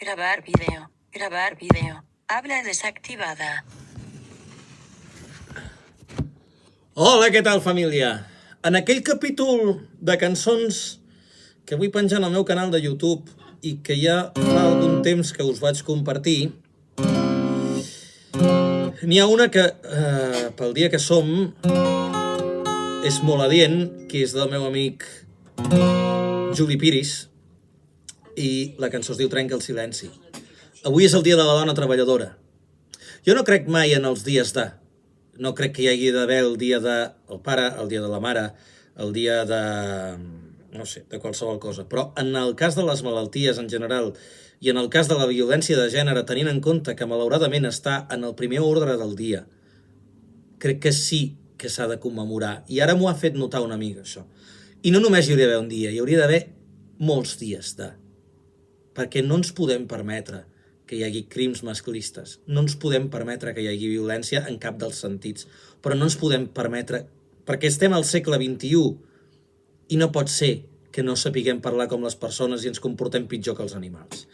Grabar vídeo. Grabar vídeo. Habla desactivada. Hola, què tal, família? En aquell capítol de cançons que vull penjar al meu canal de YouTube i que ja fa algun temps que us vaig compartir, n'hi ha una que, pel dia que som, és molt adient, que és del meu amic Juli Piris, i la cançó es diu Trenca el silenci. Avui és el dia de la dona treballadora. Jo no crec mai en els dies de. No crec que hi hagi d'haver el dia del pare, el dia de la mare, el dia de... no sé, de qualsevol cosa. Però en el cas de les malalties en general i en el cas de la violència de gènere, tenint en compte que malauradament està en el primer ordre del dia, crec que sí que s'ha de commemorar. I ara m'ho ha fet notar una amiga, això. I no només hi hauria d'haver un dia, hi hauria d'haver molts dies de. Perquè no ens podem permetre que hi hagi crims masclistes, no ens podem permetre que hi hagi violència en cap dels sentits, però no ens podem permetre, perquè estem al segle XXI i no pot ser que no sapiguem parlar com les persones i ens comportem pitjor que els animals.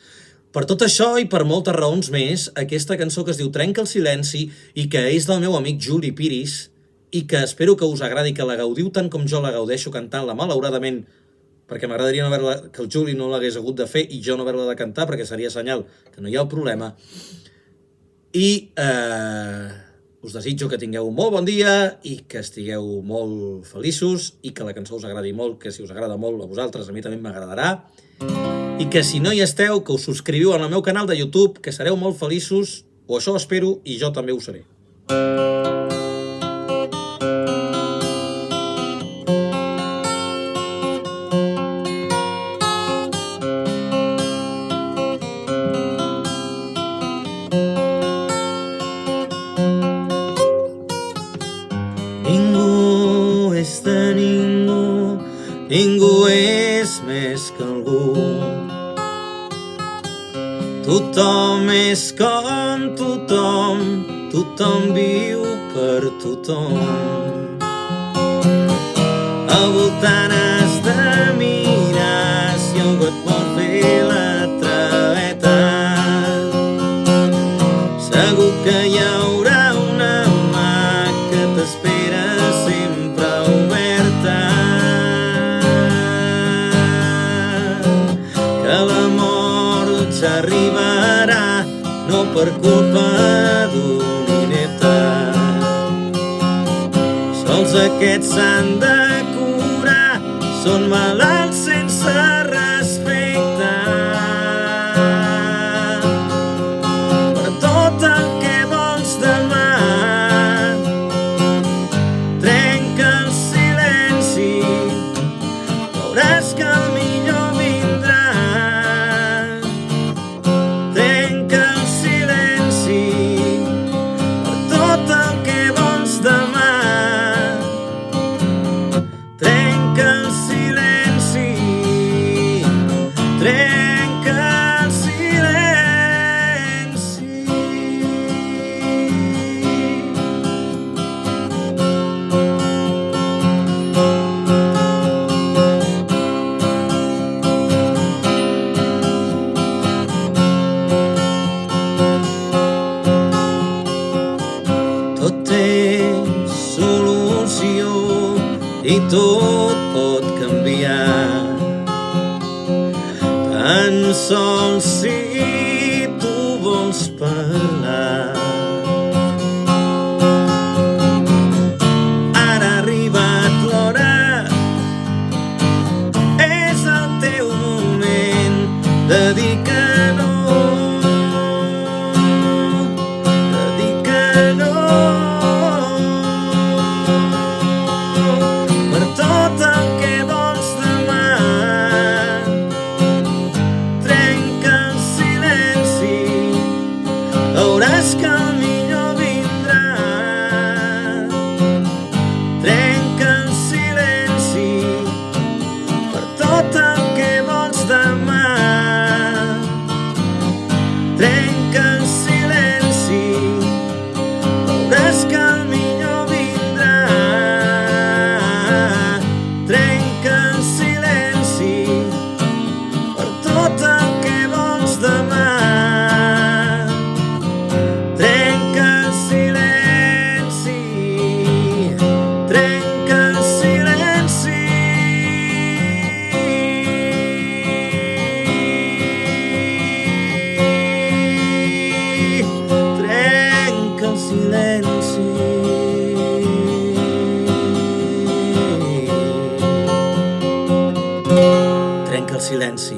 Per tot això i per moltes raons més, aquesta cançó que es diu Trenca el silenci i que és del meu amic Juli Piris i que espero que us agradi, que la gaudiu tant com jo la gaudeixo cantant-la, malauradament, perquè m'agradaria que el Juli no l'hagués hagut de fer i jo no haver-la de cantar, perquè seria senyal que no hi ha el problema. I us desitjo que tingueu un molt bon dia i que estigueu molt feliços i que la cançó us agradi molt, que si us agrada molt a vosaltres, a mi també m'agradarà. I que si no hi esteu, que us subscriviu al meu canal de YouTube, que sereu molt feliços, o això espero, i jo també ho seré. Ningú és de ningú, ningú és més que algú. Tothom és com tothom, tothom viu per tothom. Al voltant has de mirar si algú et vol fer la traveta. Segur que hi haurà una mà que t'espera sempre oberta, que la mort ja arribarà, no per culpa d'un inepte. Sols aquests s'han de curar, són malalts sense respecte. Per tot el que vols demà, trenca el silenci, veuràs que el millor vindrà. Trenca el silenci, per tot el que vols demà. Trenca el silenci, trenca el silenci. Tot té solució i tot pot canviar, tan sols si tu vols parlar. Ara ha arribat l'hora, és el teu moment de dir que no, de dir que no. Per tot el que vols demà, trenca el silenci, veuràs que el millor vindrà. Trenca el silenci, per tot el que vols demà. silenci.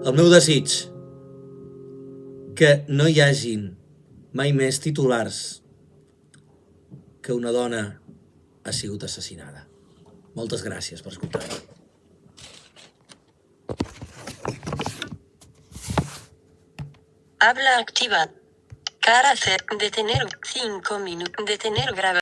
El meu desig, que no hi hagin mai més titulars que una dona ha sigut assassinada. Moltes gràcies per escoltar-me. Habla activa. Cara hacer. Detener 5 minutos. Detener grabar.